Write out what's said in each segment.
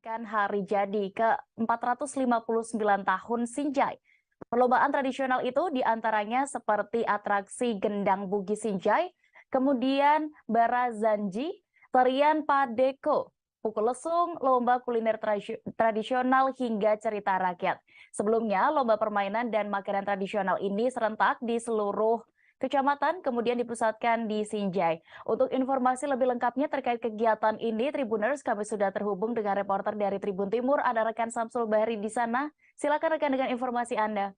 Kan hari jadi ke-459 tahun Sinjai. Perlombaan tradisional itu diantaranya seperti atraksi gendang Bugis Sinjai, kemudian Barazanji, tarian Padeko, pukul lesung, lomba kuliner tradisional hingga cerita rakyat. Sebelumnya, lomba permainan dan makanan tradisional ini serentak di seluruh kecamatan, kemudian dipusatkan di Sinjai. Untuk informasi lebih lengkapnya terkait kegiatan ini, Tribuners, kami sudah terhubung dengan reporter dari Tribun Timur, ada rekan Samsul Bahri di sana. Silakan rekan dengan informasi Anda.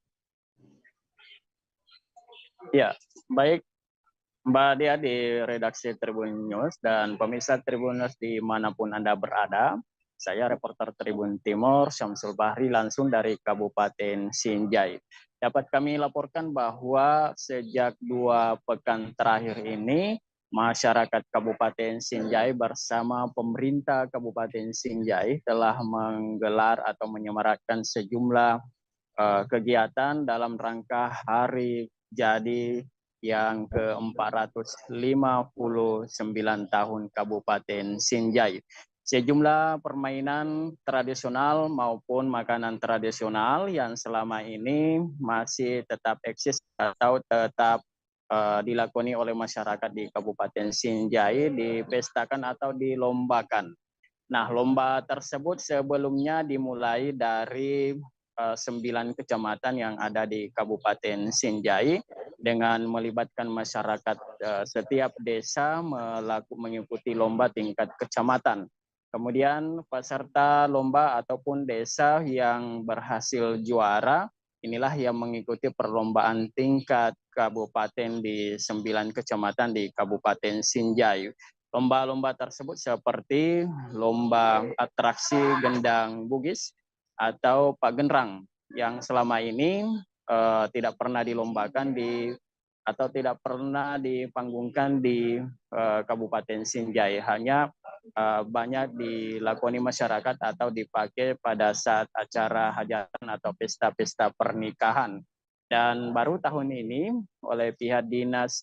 Ya, baik Mbak Dia di redaksi Tribun News dan pemirsa Tribun News dimanapun Anda berada. Saya reporter Tribun Timur, Syamsul Bahri, langsung dari Kabupaten Sinjai. Dapat kami laporkan bahwa sejak 2 pekan terakhir ini, masyarakat Kabupaten Sinjai bersama pemerintah Kabupaten Sinjai telah menggelar atau menyemarakkan sejumlah kegiatan dalam rangka Hari Jadi yang ke-459 tahun Kabupaten Sinjai. Sejumlah permainan tradisional maupun makanan tradisional yang selama ini masih tetap eksis atau tetap dilakoni oleh masyarakat di Kabupaten Sinjai dipestakan atau dilombakan. Nah, lomba tersebut sebelumnya dimulai dari 9 kecamatan yang ada di Kabupaten Sinjai dengan melibatkan masyarakat setiap desa mengikuti lomba tingkat kecamatan. Kemudian peserta lomba ataupun desa yang berhasil juara, inilah yang mengikuti perlombaan tingkat kabupaten di 9 kecamatan di Kabupaten Sinjai. Lomba-lomba tersebut seperti lomba atraksi gendang Bugis atau Pak Genrang yang selama ini tidak pernah dilombakan atau tidak pernah dipanggungkan di Kabupaten Sinjai, hanya banyak dilakoni masyarakat atau dipakai pada saat acara hajatan atau pesta-pesta pernikahan. Dan baru tahun ini oleh pihak Dinas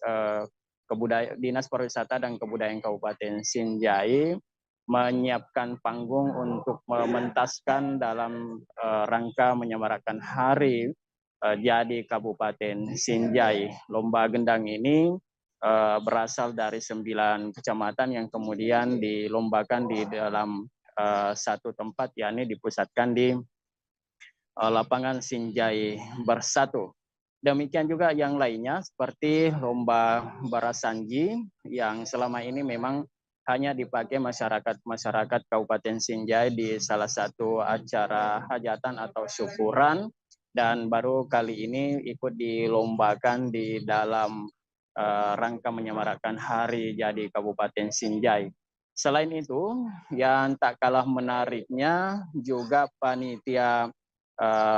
Pariwisata dan Kebudayaan Kabupaten Sinjai menyiapkan panggung untuk mementaskan dalam rangka menyemarakan Hari Jadi Kabupaten Sinjai. Lomba gendang ini berasal dari 9 kecamatan yang kemudian dilombakan di dalam satu tempat, yakni dipusatkan di lapangan Sinjai Bersatu. Demikian juga yang lainnya seperti lomba Barasanji yang selama ini memang hanya dipakai masyarakat Kabupaten Sinjai di salah satu acara hajatan atau syukuran, dan baru kali ini ikut dilombakan di dalam rangka menyemarakan Hari Jadi Kabupaten Sinjai. Selain itu, yang tak kalah menariknya juga panitia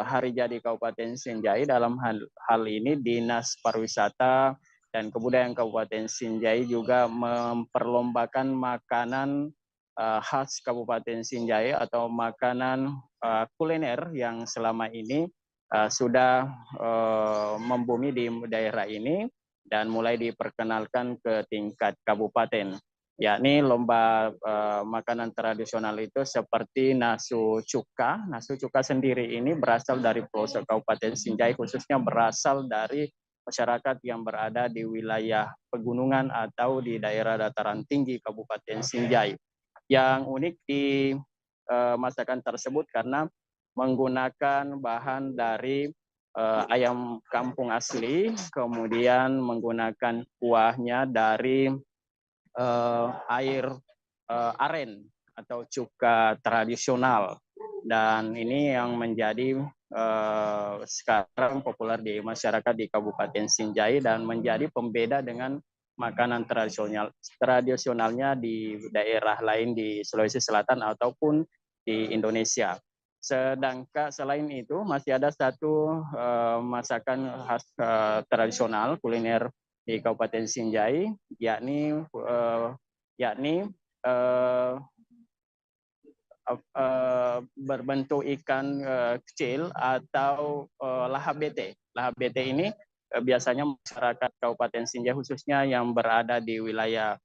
Hari Jadi Kabupaten Sinjai, dalam hal ini Dinas Pariwisata dan Kebudayaan Kabupaten Sinjai juga memperlombakan makanan khas Kabupaten Sinjai atau makanan kuliner yang selama ini sudah membumi di daerah ini dan mulai diperkenalkan ke tingkat kabupaten, yakni lomba makanan tradisional itu seperti nasu cuka. Nasu cuka sendiri ini berasal dari pelosok Kabupaten Sinjai, khususnya berasal dari masyarakat yang berada di wilayah pegunungan atau di daerah dataran tinggi Kabupaten Sinjai. Yang unik di masakan tersebut karena menggunakan bahan dari ayam kampung asli, kemudian menggunakan kuahnya dari air aren atau cuka tradisional, dan ini yang menjadi sekarang populer di masyarakat di Kabupaten Sinjai dan menjadi pembeda dengan makanan tradisionalnya di daerah lain di Sulawesi Selatan ataupun di Indonesia. Sedangkan selain itu masih ada satu masakan khas tradisional kuliner di Kabupaten Sinjai, yakni berbentuk ikan kecil atau lahap bete. Lahap bete ini biasanya masyarakat Kabupaten Sinjai khususnya yang berada di wilayah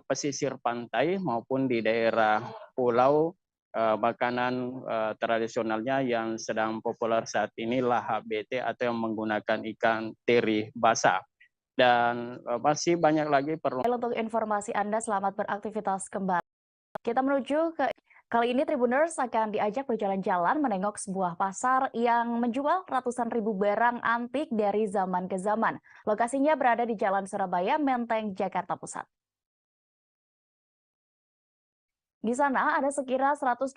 pesisir pantai maupun di daerah pulau makanan tradisionalnya yang sedang populer saat ini lahap bete atau yang menggunakan ikan teri basah. Dan masih banyak lagi perlu. Untuk informasi Anda, selamat beraktivitas kembali. Kita menuju ke kali ini Tribuners akan diajak berjalan-jalan menengok sebuah pasar yang menjual ratusan ribu barang antik dari zaman ke zaman. Lokasinya berada di Jalan Surabaya, Menteng, Jakarta Pusat. Di sana ada sekira 120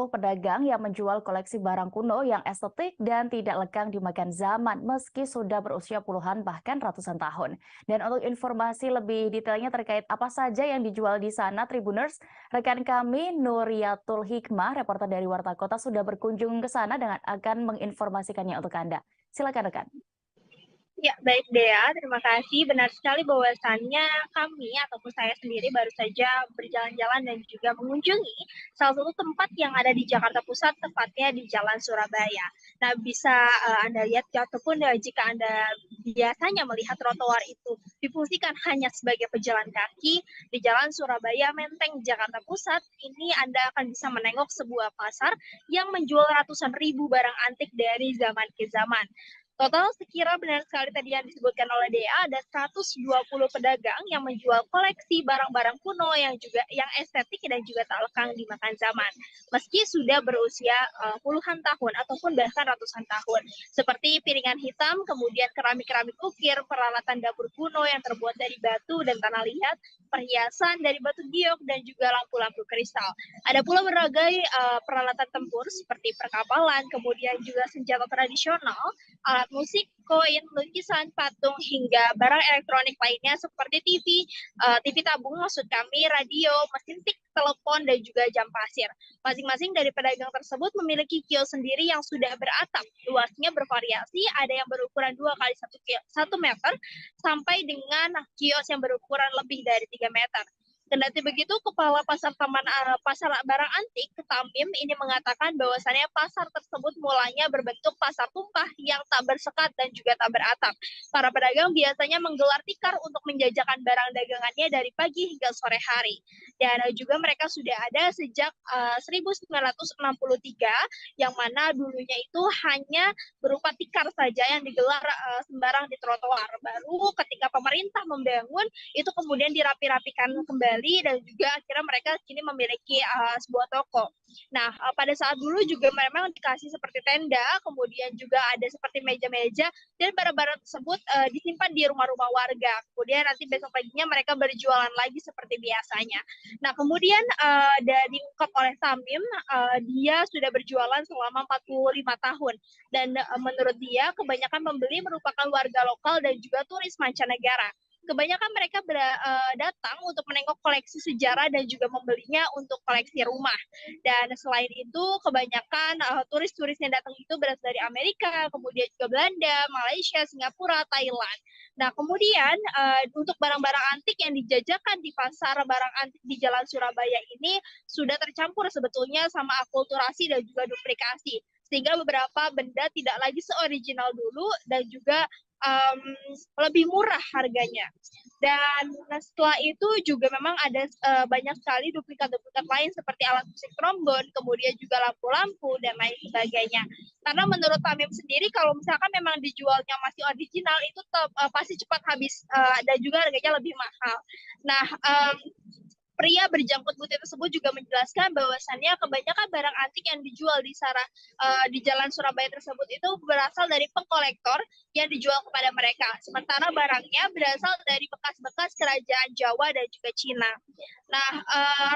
pedagang yang menjual koleksi barang kuno yang estetik dan tidak lekang dimakan zaman meski sudah berusia puluhan bahkan ratusan tahun. Dan untuk informasi lebih detailnya terkait apa saja yang dijual di sana Tribuners, rekan kami Nuriatul Hikmah, reporter dari Warta Kota sudah berkunjung ke sana dan akan menginformasikannya untuk Anda. Silakan rekan. Ya, baik Dea, terima kasih. Benar sekali bahwasannya kami ataupun saya sendiri baru saja berjalan-jalan dan juga mengunjungi salah satu tempat yang ada di Jakarta Pusat, tepatnya di Jalan Surabaya. Nah, bisa Anda lihat ataupun jika Anda biasanya melihat trotoar itu difungsikan hanya sebagai pejalan kaki di Jalan Surabaya, Menteng, Jakarta Pusat, ini Anda akan bisa menengok sebuah pasar yang menjual ratusan ribu barang antik dari zaman ke zaman. Total sekira benar sekali tadi yang disebutkan oleh Dea, ada 120 pedagang yang menjual koleksi barang-barang kuno yang estetik dan juga tak lekang dimakan zaman. Meski sudah berusia puluhan tahun ataupun bahkan ratusan tahun. Seperti piringan hitam, kemudian keramik-keramik ukir, peralatan dapur kuno yang terbuat dari batu dan tanah liat, perhiasan dari batu giok dan juga lampu-lampu kristal. Ada pula berbagai peralatan tempur seperti perkapalan, kemudian juga senjata tradisional, alat musik, koin, lukisan, patung, hingga barang elektronik lainnya seperti TV tabung maksud kami, radio, mesin tik, telepon, dan juga jam pasir. Masing-masing dari pedagang tersebut memiliki kios sendiri yang sudah beratap. Luasnya bervariasi, ada yang berukuran 2 kali 1 meter, sampai dengan kios yang berukuran lebih dari 3 meter. Kendati begitu, Kepala Pasar Pasar Barang Antik Tamim ini mengatakan bahwasannya pasar tersebut mulanya berbentuk pasar tumpah yang tak bersekat dan juga tak beratap. Para pedagang biasanya menggelar tikar untuk menjajakan barang dagangannya dari pagi hingga sore hari. Dan juga mereka sudah ada sejak 1963, yang mana dulunya itu hanya berupa tikar saja yang digelar sembarang di trotoar. Baru ketika pemerintah membangun, itu kemudian dirapi-rapikan kembali dan juga akhirnya mereka kini memiliki sebuah toko. Nah, pada saat dulu juga memang dikasih seperti tenda, kemudian juga ada seperti meja-meja dan barang-barang tersebut disimpan di rumah-rumah warga. Kemudian nanti besok paginya mereka berjualan lagi seperti biasanya. Nah, kemudian dari diungkap oleh Tamim, dia sudah berjualan selama 45 tahun dan menurut dia kebanyakan pembeli merupakan warga lokal dan juga turis mancanegara. Kebanyakan mereka datang untuk menengok koleksi sejarah dan juga membelinya untuk koleksi rumah. Dan selain itu, kebanyakan turis-turis yang datang itu berasal dari Amerika, kemudian juga Belanda, Malaysia, Singapura, Thailand. Nah, kemudian untuk barang-barang antik yang dijajakan di pasar barang antik di Jalan Surabaya ini sudah tercampur sebetulnya sama akulturasi dan juga duplikasi. Sehingga beberapa benda tidak lagi seoriginal dulu dan juga lebih murah harganya. Dan setelah itu juga memang ada banyak sekali duplikat-duplikat lain seperti alat musik trombon, kemudian juga lampu-lampu dan lain sebagainya. Karena menurut Tamim sendiri kalau misalkan memang dijualnya masih original itu pasti cepat habis dan juga harganya lebih mahal. Nah, pria berjanggut putih tersebut juga menjelaskan bahwasannya kebanyakan barang antik yang dijual di Jalan Surabaya tersebut itu berasal dari pengkolektor yang dijual kepada mereka. Sementara barangnya berasal dari bekas-bekas kerajaan Jawa dan juga Cina. Nah,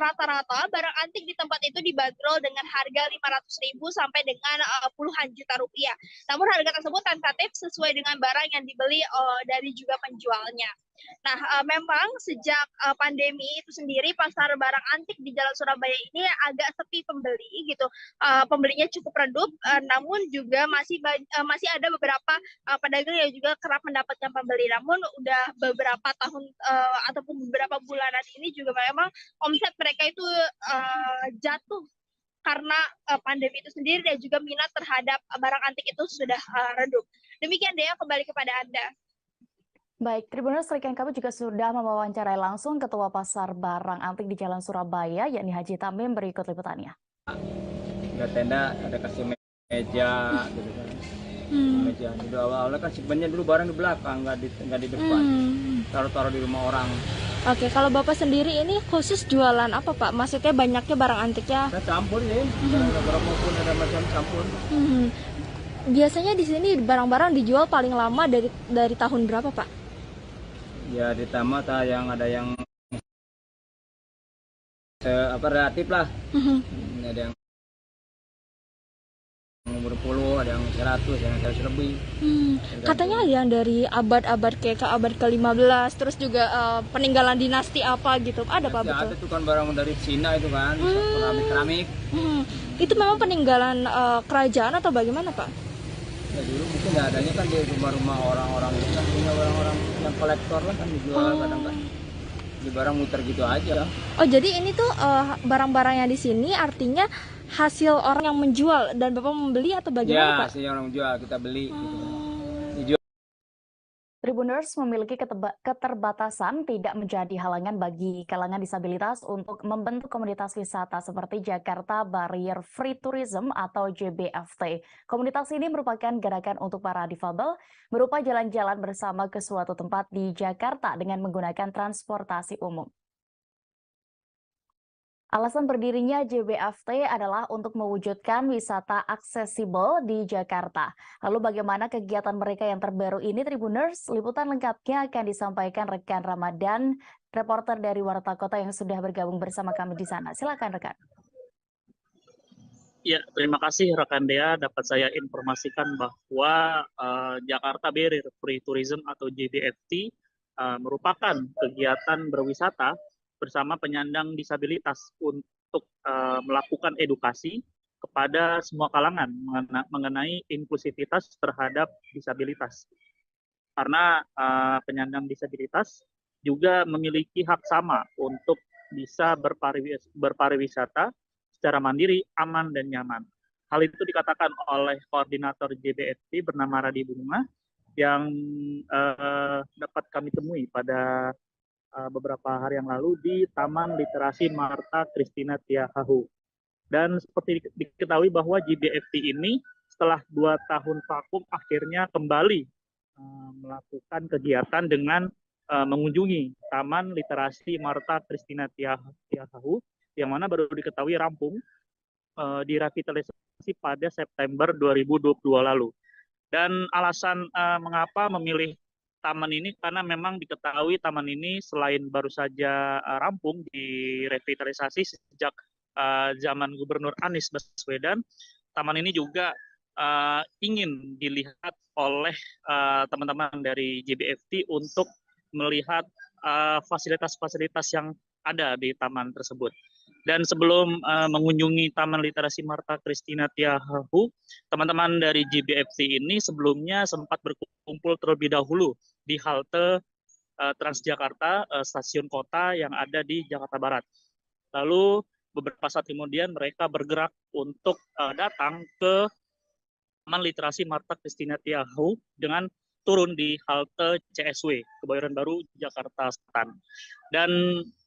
rata-rata barang antik di tempat itu dibanderol dengan harga 500.000 sampai dengan puluhan juta rupiah. Namun harga tersebut tentatif sesuai dengan barang yang dibeli dari juga penjualnya. Nah, memang sejak pandemi itu sendiri pasar barang antik di Jalan Surabaya ini agak sepi pembeli gitu. Pembelinya cukup redup, namun juga masih ada beberapa pedagang yang juga kerap mendapatkan pembeli. Namun udah beberapa tahun ataupun beberapa bulanan ini juga memang omset mereka itu jatuh karena pandemi itu sendiri dan juga minat terhadap barang antik itu sudah redup. Demikian Dea, kembali kepada Anda. Baik, Tribuners, rekan kami juga sudah mewawancarai langsung Ketua Pasar Barang Antik di Jalan Surabaya, yakni Haji Tamim, berikut liputannya. Ada tenda, ada kasih meja gitu kan. Meja. Jadi awal-awalnya kan sebenarnya dulu barang di belakang, nggak di depan. Taruh-taruh di rumah orang. Oke, kalau Bapak sendiri ini khusus jualan apa Pak? Maksudnya banyaknya barang antiknya? Kita campur ya, barang maupun ada macam campur. Biasanya di sini barang-barang dijual paling lama dari tahun berapa Pak? Ya ditambah yang ada yang relatif lah. Ada yang umur 10, ada yang 100, yang 100 lebih. Katanya ada yang dari abad-abad kayak ke abad ke-15, terus juga peninggalan dinasti apa gitu. Ada Pak betul? Ada tuh kan barang dari Cina itu kan, keramik. Itu memang peninggalan kerajaan atau bagaimana Pak? Ya dulu mungkin adanya kan di rumah-rumah orang-orang itu kan punya orang-orang yang kolektor lah kan dijual kadang kan. Di barang muter gitu aja. Oh jadi ini tuh barang-barang yang di sini artinya hasil orang yang menjual dan Bapak membeli atau bagaimana Ya, Pak? hasil orang jual kita beli gitu. Tribuners memiliki keterbatasan tidak menjadi halangan bagi kalangan disabilitas untuk membentuk komunitas wisata seperti Jakarta Barrier Free Tourism atau JBFT. Komunitas ini merupakan gerakan untuk para difabel berupa jalan-jalan bersama ke suatu tempat di Jakarta dengan menggunakan transportasi umum. Alasan berdirinya JBFT adalah untuk mewujudkan wisata aksesibel di Jakarta. Lalu bagaimana kegiatan mereka yang terbaru ini, Tribuners? Liputan lengkapnya akan disampaikan rekan Ramadan, reporter dari Warta Kota yang sudah bergabung bersama kami di sana. Silakan rekan. Ya, terima kasih rekan Dea. Dapat saya informasikan bahwa Jakarta Barrier Free Tourism atau JBFT merupakan kegiatan berwisata bersama penyandang disabilitas untuk melakukan edukasi kepada semua kalangan mengenai inklusivitas terhadap disabilitas. Karena penyandang disabilitas juga memiliki hak sama untuk bisa berpariwisata secara mandiri, aman, dan nyaman. Hal itu dikatakan oleh koordinator JBFT bernama Radi Bunga yang dapat kami temui pada beberapa hari yang lalu di Taman Literasi Marta Christina Tiahahu. Dan seperti diketahui bahwa JBFT ini setelah 2 tahun vakum akhirnya kembali melakukan kegiatan dengan mengunjungi Taman Literasi Marta Christina Tiahahu yang mana baru diketahui rampung direvitalisasi pada September 2022 lalu. Dan alasan mengapa memilih taman ini karena memang diketahui taman ini selain baru saja rampung direvitalisasi sejak zaman Gubernur Anies Baswedan, taman ini juga ingin dilihat oleh teman-teman dari JBFT untuk melihat fasilitas-fasilitas yang ada di taman tersebut. Dan sebelum mengunjungi Taman Literasi Marta Christina Tiahahu, teman-teman dari JBFT ini sebelumnya sempat berkumpul terlebih dahulu di halte Transjakarta, stasiun kota yang ada di Jakarta Barat. Lalu beberapa saat kemudian mereka bergerak untuk datang ke Taman Literasi Marta Christina Tiahahu dengan turun di halte CSW, Kebayoran Baru, Jakarta Selatan. Dan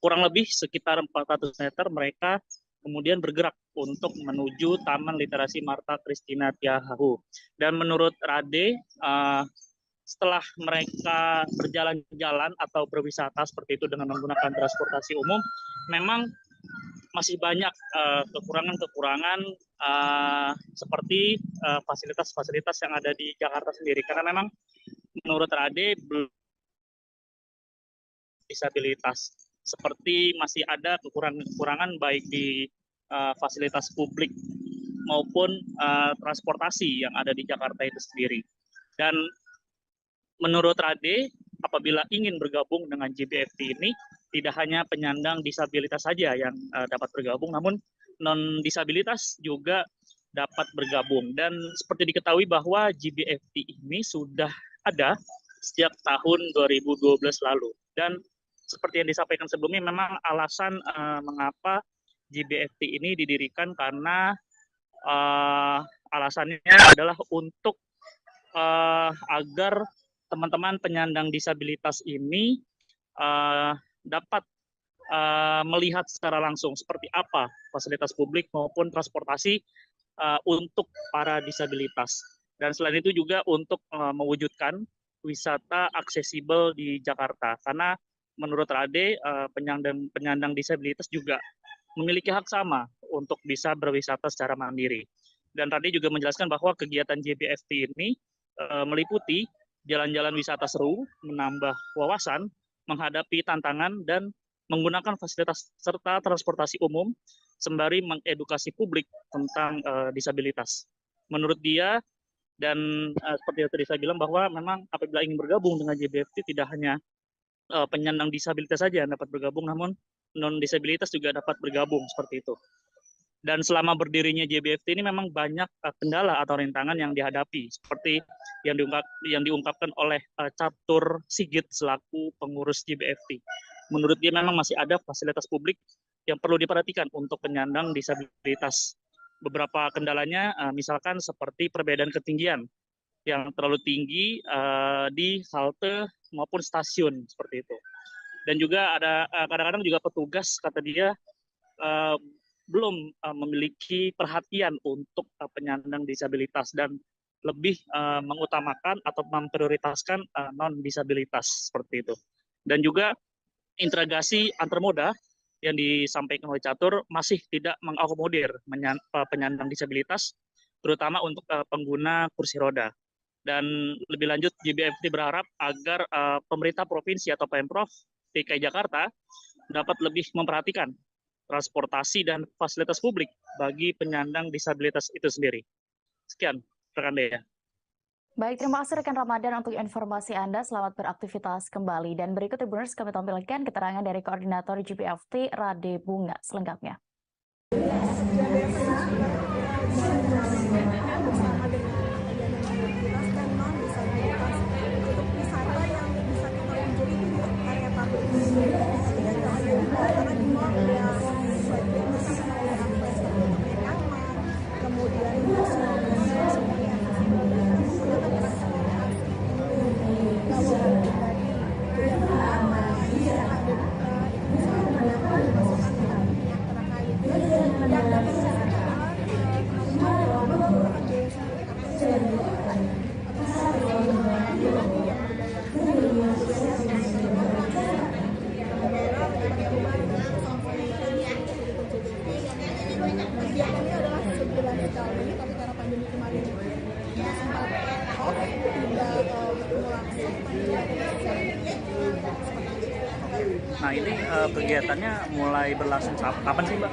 kurang lebih sekitar 400 meter mereka kemudian bergerak untuk menuju Taman Literasi Marta Christina Tiahahu. Dan menurut Rade, setelah mereka berjalan-jalan atau berwisata seperti itu dengan menggunakan transportasi umum, memang masih banyak kekurangan-kekurangan seperti fasilitas-fasilitas yang ada di Jakarta sendiri. Karena memang menurut Rade belum disabilitas seperti masih ada kekurangan baik di fasilitas publik maupun transportasi yang ada di Jakarta itu sendiri. Dan menurut Rade, apabila ingin bergabung dengan JBFT ini, tidak hanya penyandang disabilitas saja yang dapat bergabung, namun non-disabilitas juga dapat bergabung. Dan seperti diketahui bahwa JBFT ini sudah ada sejak tahun 2012 lalu. Dan seperti yang disampaikan sebelumnya, memang alasan mengapa JBFT ini didirikan karena alasannya adalah untuk agar teman-teman penyandang disabilitas ini dapat melihat secara langsung seperti apa fasilitas publik maupun transportasi untuk para disabilitas. Dan selain itu juga untuk mewujudkan wisata aksesibel di Jakarta. Karena menurut Rade, penyandang disabilitas juga memiliki hak sama untuk bisa berwisata secara mandiri. Dan Rade juga menjelaskan bahwa kegiatan JBFT ini meliputi jalan-jalan wisata seru, menambah wawasan, menghadapi tantangan, dan menggunakan fasilitas serta transportasi umum sembari mengedukasi publik tentang disabilitas. Menurut dia, dan seperti yang tadi saya bilang bahwa memang apabila ingin bergabung dengan JBFT tidak hanya penyandang disabilitas saja yang dapat bergabung, namun non-disabilitas juga dapat bergabung seperti itu. Dan selama berdirinya JBFT ini memang banyak kendala atau rintangan yang dihadapi, seperti yang diungkapkan oleh Catur Sigit selaku pengurus JBFT. Menurut dia memang masih ada fasilitas publik yang perlu diperhatikan untuk penyandang disabilitas. Beberapa kendalanya misalkan seperti perbedaan ketinggian yang terlalu tinggi di halte maupun stasiun seperti itu. Dan juga ada kadang-kadang juga petugas kata dia belum memiliki perhatian untuk penyandang disabilitas dan lebih mengutamakan atau memprioritaskan non-disabilitas seperti itu. Dan juga integrasi antar moda yang disampaikan oleh Catur masih tidak mengakomodir penyandang disabilitas, terutama untuk pengguna kursi roda. Dan lebih lanjut, JBFT berharap agar pemerintah provinsi atau Pemprov DKI Jakarta dapat lebih memperhatikan transportasi dan fasilitas publik bagi penyandang disabilitas itu sendiri. Sekian, rekan Dea. Baik, terima kasih rekan Ramadan untuk informasi Anda. Selamat beraktivitas kembali. Dan berikut Tribuners kami tampilkan keterangan dari Koordinator JBFT Rade Bunga selengkapnya. Nah ini kegiatannya mulai berlangsung kapan sih Mbak?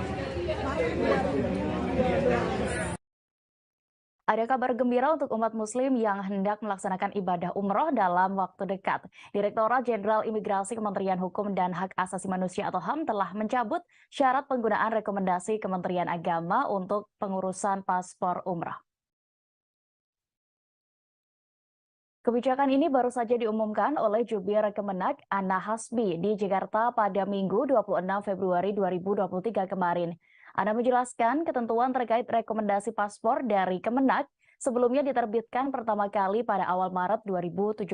Ada kabar gembira untuk umat muslim yang hendak melaksanakan ibadah umroh dalam waktu dekat. Direktorat Jenderal Imigrasi Kementerian Hukum dan Hak Asasi Manusia atau HAM telah mencabut syarat penggunaan rekomendasi Kementerian Agama untuk pengurusan paspor umroh. Kebijakan ini baru saja diumumkan oleh Jubir Kemenak Ana Hasbi di Jakarta pada Minggu 26 Februari 2023 kemarin. Ana menjelaskan ketentuan terkait rekomendasi paspor dari Kemenak sebelumnya diterbitkan pertama kali pada awal Maret 2017,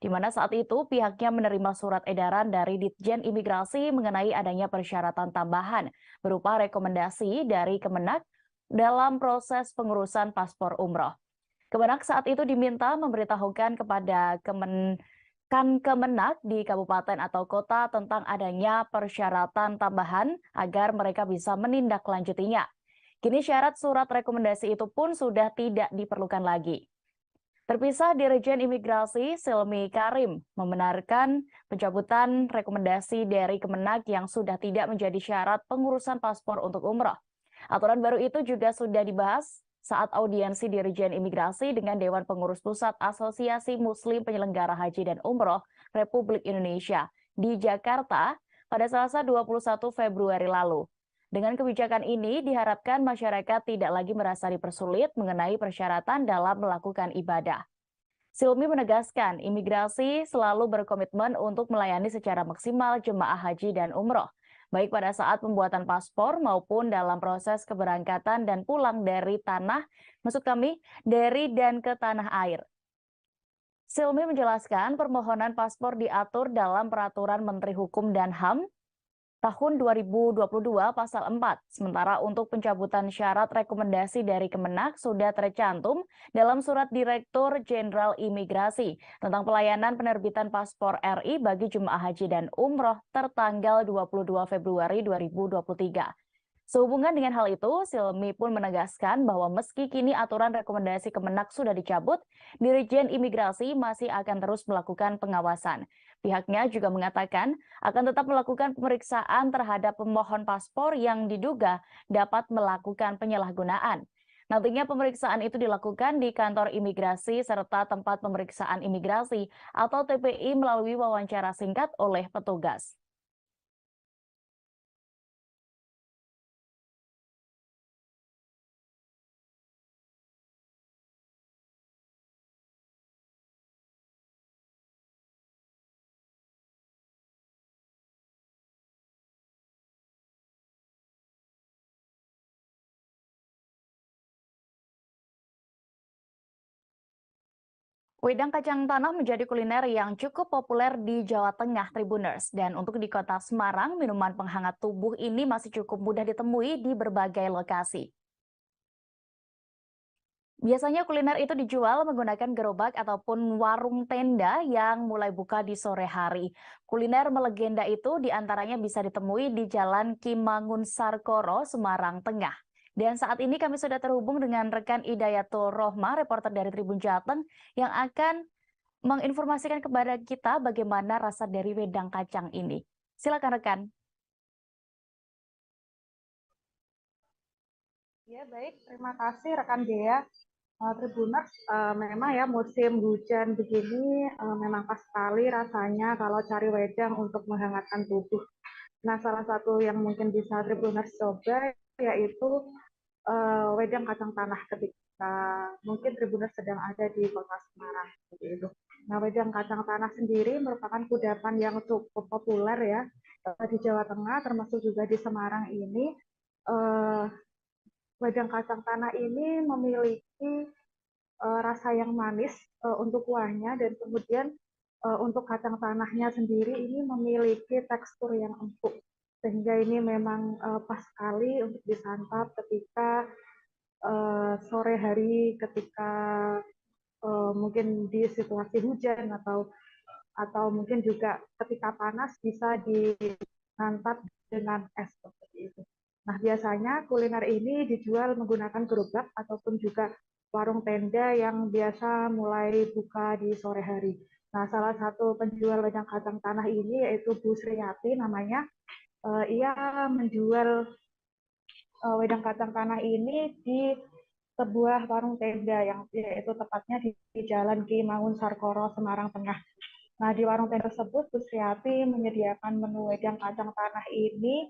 di mana saat itu pihaknya menerima surat edaran dari Ditjen Imigrasi mengenai adanya persyaratan tambahan berupa rekomendasi dari Kemenak dalam proses pengurusan paspor umroh. Kemenak saat itu diminta memberitahukan kepada Kemenak di kabupaten atau kota tentang adanya persyaratan tambahan agar mereka bisa menindaklanjutinya. Kini syarat surat rekomendasi itu pun sudah tidak diperlukan lagi. Terpisah, Dirjen Imigrasi Silmi Karim membenarkan pencabutan rekomendasi dari Kemenak yang sudah tidak menjadi syarat pengurusan paspor untuk umroh. Aturan baru itu juga sudah dibahas saat audiensi Dirjen Imigrasi dengan Dewan Pengurus Pusat Asosiasi Muslim Penyelenggara Haji dan Umroh Republik Indonesia di Jakarta pada Selasa 21 Februari lalu. Dengan kebijakan ini diharapkan masyarakat tidak lagi merasa dipersulit mengenai persyaratan dalam melakukan ibadah. Silmi menegaskan imigrasi selalu berkomitmen untuk melayani secara maksimal jemaah haji dan umroh, baik pada saat pembuatan paspor maupun dalam proses keberangkatan dan pulang dari dari dan ke tanah air. Silmi menjelaskan permohonan paspor diatur dalam Peraturan Menteri Hukum dan HAM tahun 2022 pasal 4. Sementara untuk pencabutan syarat rekomendasi dari Kemenak sudah tercantum dalam surat Direktur Jenderal Imigrasi tentang pelayanan penerbitan paspor RI bagi jemaah haji dan umroh tertanggal 22 Februari 2023. Sehubungan dengan hal itu, Silmi pun menegaskan bahwa meski kini aturan rekomendasi Kemenak sudah dicabut, Dirjen Imigrasi masih akan terus melakukan pengawasan. Pihaknya juga mengatakan akan tetap melakukan pemeriksaan terhadap pemohon paspor yang diduga dapat melakukan penyalahgunaan. Nantinya pemeriksaan itu dilakukan di kantor imigrasi serta tempat pemeriksaan imigrasi atau TPI melalui wawancara singkat oleh petugas. Wedang kacang tanah menjadi kuliner yang cukup populer di Jawa Tengah, Tribuners. Dan untuk di kota Semarang, minuman penghangat tubuh ini masih cukup mudah ditemui di berbagai lokasi. Biasanya kuliner itu dijual menggunakan gerobak ataupun warung tenda yang mulai buka di sore hari. Kuliner melegenda itu diantaranya bisa ditemui di Jalan Kimangun Sarkoro, Semarang Tengah. Dan saat ini kami sudah terhubung dengan rekan Idayatul Rohmah, reporter dari Tribun Jateng, yang akan menginformasikan kepada kita bagaimana rasa dari wedang kacang ini. Silakan rekan. Ya baik, terima kasih rekan Dea. Tribuners, memang ya musim hujan begini memang pas sekali rasanya kalau cari wedang untuk menghangatkan tubuh. Nah, salah satu yang mungkin bisa Tribuners coba yaitu wedang kacang tanah ketika mungkin Tribuners sedang ada di kota Semarang seperti itu. Nah, wedang kacang tanah sendiri merupakan kudapan yang cukup populer ya di Jawa Tengah, termasuk juga di Semarang ini. Wedang kacang tanah ini memiliki rasa yang manis untuk kuahnya, dan kemudian untuk kacang tanahnya sendiri ini memiliki tekstur yang empuk, sehingga ini memang pas sekali untuk disantap ketika sore hari, ketika mungkin di situasi hujan atau mungkin juga ketika panas bisa disantap dengan es seperti itu. Nah, biasanya kuliner ini dijual menggunakan gerobak ataupun juga warung tenda yang biasa mulai buka di sore hari. Nah, salah satu penjual wedang kacang tanah ini yaitu Bu Sriyati namanya. Ia menjual wedang kacang tanah ini di sebuah warung tenda yang yaitu tepatnya di Jalan Kimangun Sarkoro, Semarang Tengah. Nah, di warung tenda tersebut Bu Sriyati menyediakan menu wedang kacang tanah ini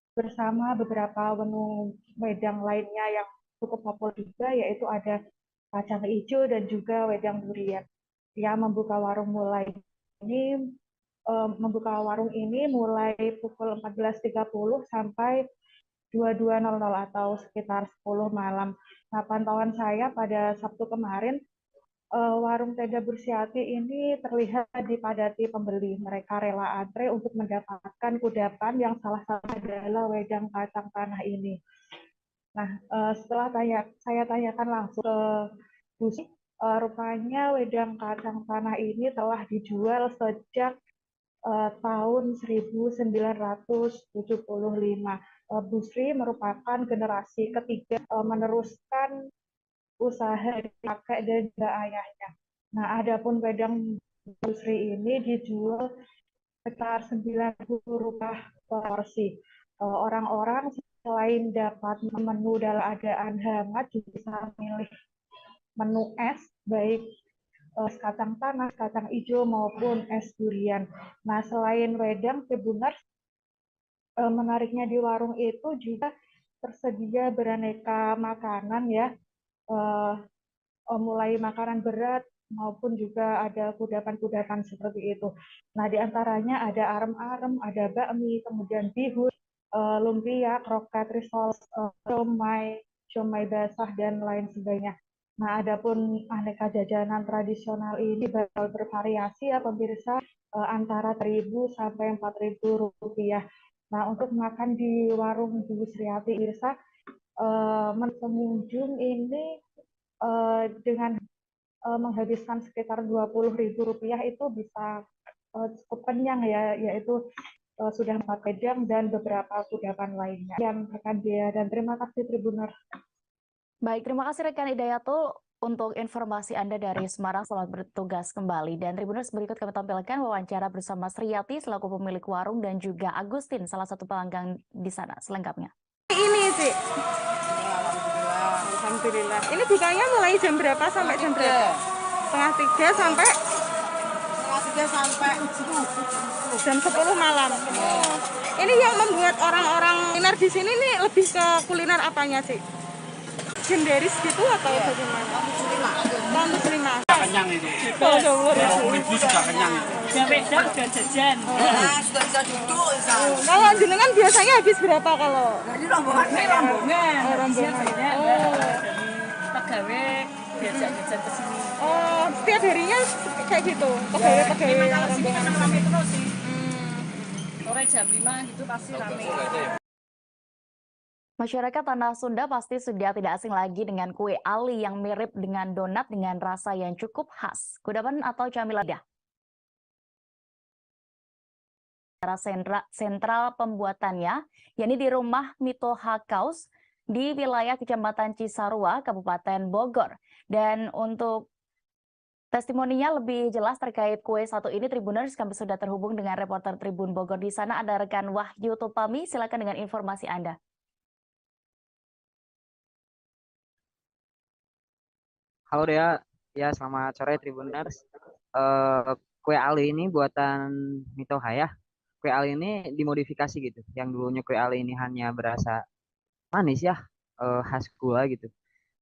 bersama beberapa menu wedang lainnya yang cukup populer juga, yaitu ada kacang hijau dan juga wedang durian. Dia membuka warung ini mulai pukul 14.30 sampai 22.00 atau sekitar 10 malam. Nah, pantauan saya pada Sabtu kemarin, warung tenda Bu Sriyati ini terlihat dipadati pembeli. Mereka rela antre untuk mendapatkan kudapan yang salah satunya adalah wedang kacang tanah ini. Nah, setelah saya tanyakan langsung ke Bu Sri, rupanya wedang kacang tanah ini telah dijual sejak tahun 1975. Bu Sri merupakan generasi ketiga meneruskan usaha dari kakek dan juga ayahnya. Nah, adapun wedang Bu Sri ini dijual sekitar Rp90.000 per porsi. Orang-orang selain dapat menu dalam keadaan hangat juga bisa memilih menu es, baik es kacang tanah, kacang hijau maupun es durian. Nah, selain wedang, Tribuners, menariknya di warung itu juga tersedia beraneka makanan ya, mulai makanan berat maupun juga ada kudapan-kudapan seperti itu. Nah, diantaranya ada arem-arem, ada bakmi, kemudian bihun, lumpia, kroket, risol, siomay basah, dan lain sebagainya. Nah, adapun aneka jajanan tradisional ini bakal bervariasi ya pemirsa, antara Rp1.000 sampai Rp4.000. Nah, untuk makan di warung Bu Sriati Irsa, pengunjung ini dengan menghabiskan sekitar Rp20.000 itu bisa cukup kenyang ya, yaitu sudah 4 wedang dan beberapa kudapan lainnya. Yang rekan Dea, dan terima kasih Tribuners. Baik, terima kasih rekan Hidayatul untuk informasi Anda dari Semarang. Selamat bertugas kembali. Dan Tribuners, berikut kami tampilkan wawancara bersama Sriati selaku pemilik warung dan juga Agustin, salah satu pelanggan di sana. Selengkapnya. Ini sih. Alhamdulillah. Ini bukanya mulai jam berapa sampai jam berapa? Setengah 3 sampai jam 10 malam. Ini yang membuat orang-orang kuliner di sini nih lebih ke kuliner apanya sih? Genderis gitu atau bagaimana? Muslimah. Kenyang itu. Rp20.000 sudah kenyang itu. Udah wedang, udah jajan. Sudah bisa duduk. Kalau jenengan biasanya habis berapa kalau? Ini rombongan. Biasanya pegawai diajak jajan ke sini. Oh, setiap harinya kayak gitu. Pegawai yang Kalau sini kan rombongan. rame terus sih. Sore jam 5 gitu pasti rame. Masyarakat Tanah Sunda pasti sudah tidak asing lagi dengan kue ali yang mirip dengan donat dengan rasa yang cukup khas. Kudapan atau camilan lidah. Sentral pembuatannya, yakni di rumah Mito Hakaus di wilayah Kecamatan Cisarua, Kabupaten Bogor. Dan untuk testimoninya lebih jelas terkait kue satu ini, Tribuners, kami sudah terhubung dengan reporter Tribun Bogor. Di sana ada rekan Wahyu Topami, silakan dengan informasi Anda. Halo Dea, ya selamat sore Tribuners. Kue ali ini buatan Mitoha ya. Kue ali ini dimodifikasi gitu. Yang dulunya kue ali ini hanya berasa manis ya, khas gula gitu.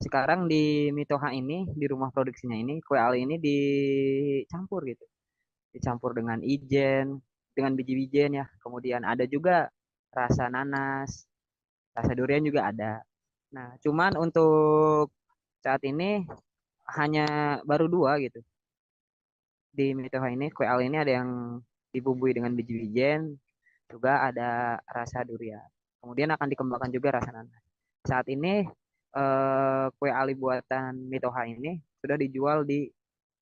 Sekarang di Mitoha ini, di rumah produksinya ini, kue ali ini dicampur gitu. Dicampur dengan ijen, dengan biji-bijian ya. Kemudian ada juga rasa nanas, rasa durian juga ada. Nah, cuman untuk saat ini hanya baru 2 gitu. Di Mitoha ini, kue ali ini ada yang dibumbui dengan biji-bijian, juga ada rasa durian. Kemudian akan dikembangkan juga rasa nanas. Saat ini kue ali buatan Mitoha ini sudah dijual di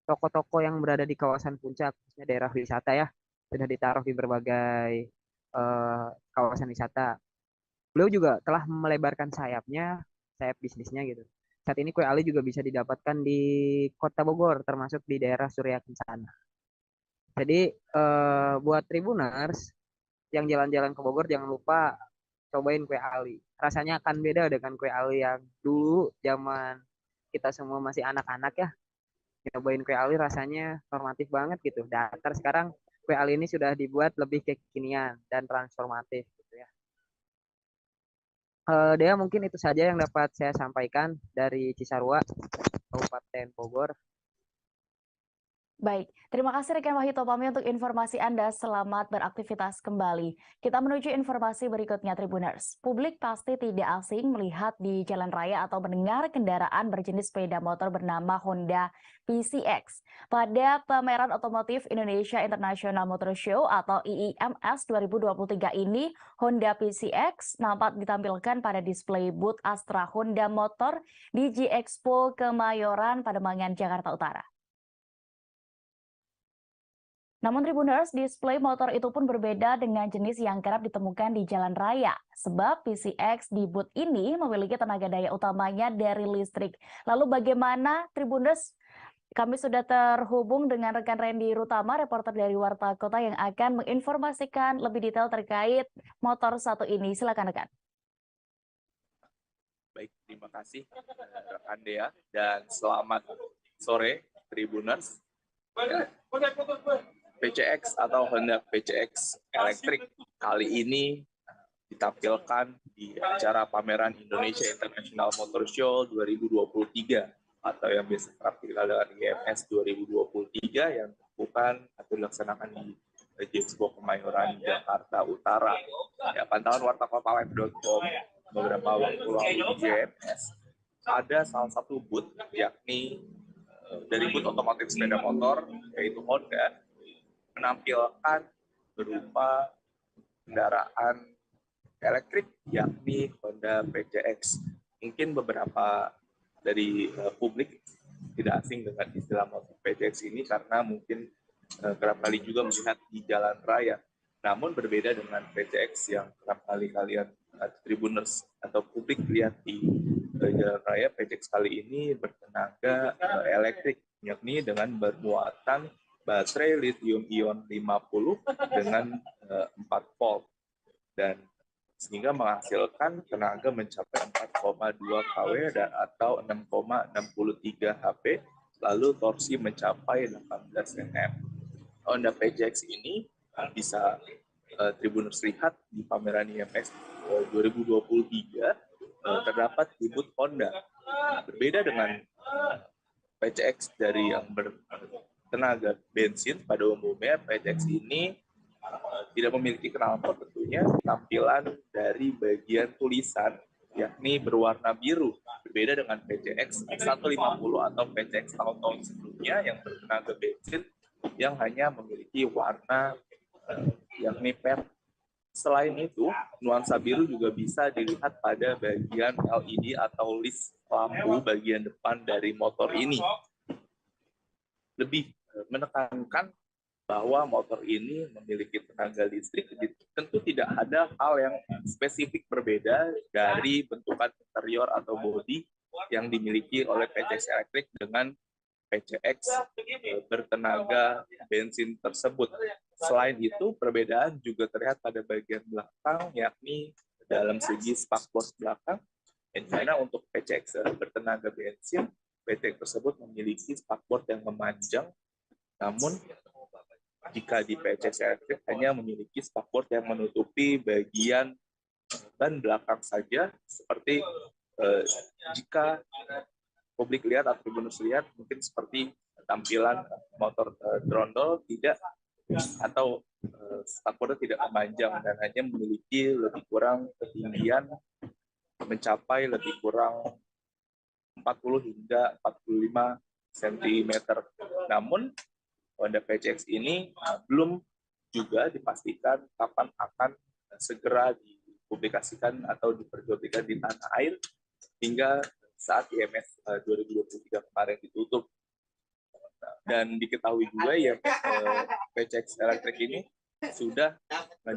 toko-toko yang berada di kawasan puncak, khususnya daerah wisata ya. Sudah ditaruh di berbagai kawasan wisata. Beliau juga telah melebarkan sayapnya, sayap bisnisnya gitu. Saat ini kue ali juga bisa didapatkan di Kota Bogor, termasuk di daerah Surya Kencana. Jadi buat Tribuners yang jalan-jalan ke Bogor, jangan lupa cobain kue ali. Rasanya akan beda dengan kue ali yang dulu zaman kita semua masih anak-anak ya. Cobain kue ali rasanya normatif banget gitu. Datar sekarang kue ali ini sudah dibuat lebih kekinian dan transformatif gitu ya. Dea, mungkin itu saja yang dapat saya sampaikan dari Cisarua, Kabupaten Bogor. Baik, terima kasih rekan Wahyu Topami untuk informasi Anda. Selamat beraktivitas kembali. Kita menuju informasi berikutnya, Tribuners. Publik pasti tidak asing melihat di jalan raya atau mendengar kendaraan berjenis sepeda motor bernama Honda PCX. Pada pameran otomotif Indonesia International Motor Show atau IIMS 2023 ini, Honda PCX nampak ditampilkan pada display booth Astra Honda Motor di G-Expo Kemayoran, Pademangan, Jakarta Utara. Namun Tribuners, display motor itu pun berbeda dengan jenis yang kerap ditemukan di jalan raya. Sebab PCX di booth ini memiliki tenaga daya utamanya dari listrik. Lalu bagaimana, Tribuners? Kami sudah terhubung dengan rekan Randy Rutama, reporter dari Warta Kota yang akan menginformasikan lebih detail terkait motor satu ini. Silakan rekan. Baik, terima kasih rekan Dea dan selamat sore Tribuners. PCX atau Honda PCX Electric kali ini ditampilkan di acara pameran Indonesia International Motor Show 2023 atau yang biasa kerap dikenal dengan IIMS 2023 yang dilakukan atau dilaksanakan di G-Expo Kemayoran, Jakarta Utara. Ya, pantauan wartakotalive.com beberapa waktu lalu di IIMS ada salah satu booth yakni dari booth otomotif sepeda motor yaitu Honda menampilkan berupa kendaraan elektrik, yakni Honda PCX. Mungkin beberapa dari publik tidak asing dengan istilah motor PCX ini karena mungkin kerap kali juga melihat di jalan raya. Namun berbeda dengan PCX yang kerap kali kalian Tribuners atau publik lihat di jalan raya, PCX kali ini bertenaga elektrik, yakni dengan bermuatan baterai lithium-ion 50 dengan 4 volt. Dan sehingga menghasilkan tenaga mencapai 4,2 kW dan atau 6,63 HP, lalu torsi mencapai 18 Nm. Honda PCX ini bisa Tribuners lihat di pameran IMS 2023 terdapat di booth Honda. Berbeda dengan PCX dari yang bertenaga bensin pada umumnya, PCX ini tidak memiliki knalpot tentunya. Tampilan dari bagian tulisan yakni berwarna biru, berbeda dengan PCX 150 atau PCX tahun-tahun sebelumnya yang bertenaga bensin yang hanya memiliki warna yakni perak. Selain itu, nuansa biru juga bisa dilihat pada bagian LED atau list lampu bagian depan dari motor ini. Lebih menekankan bahwa motor ini memiliki tenaga listrik, tentu tidak ada hal yang spesifik berbeda dari bentukan interior atau bodi yang dimiliki oleh PCX elektrik dengan PCX bertenaga bensin tersebut. Selain itu, perbedaan juga terlihat pada bagian belakang, yakni dalam segi spakbor belakang, di mana untuk PCX bertenaga bensin, PCX tersebut memiliki spakbor yang memanjang, namun jika di PCX elektrik hanya memiliki spakbor yang menutupi bagian ban belakang saja, seperti jika publik lihat atau Tribuners lihat mungkin seperti tampilan motor trondol tidak atau spakbornya tidak memanjang dan hanya memiliki lebih kurang ketinggian mencapai lebih kurang 40 hingga 45 cm. Namun Honda PCX ini belum juga dipastikan kapan akan segera dipublikasikan atau diperjualbelikan di tanah air hingga saat IMS 2023 kemarin ditutup. Dan diketahui juga ya PCX elektrik ini sudah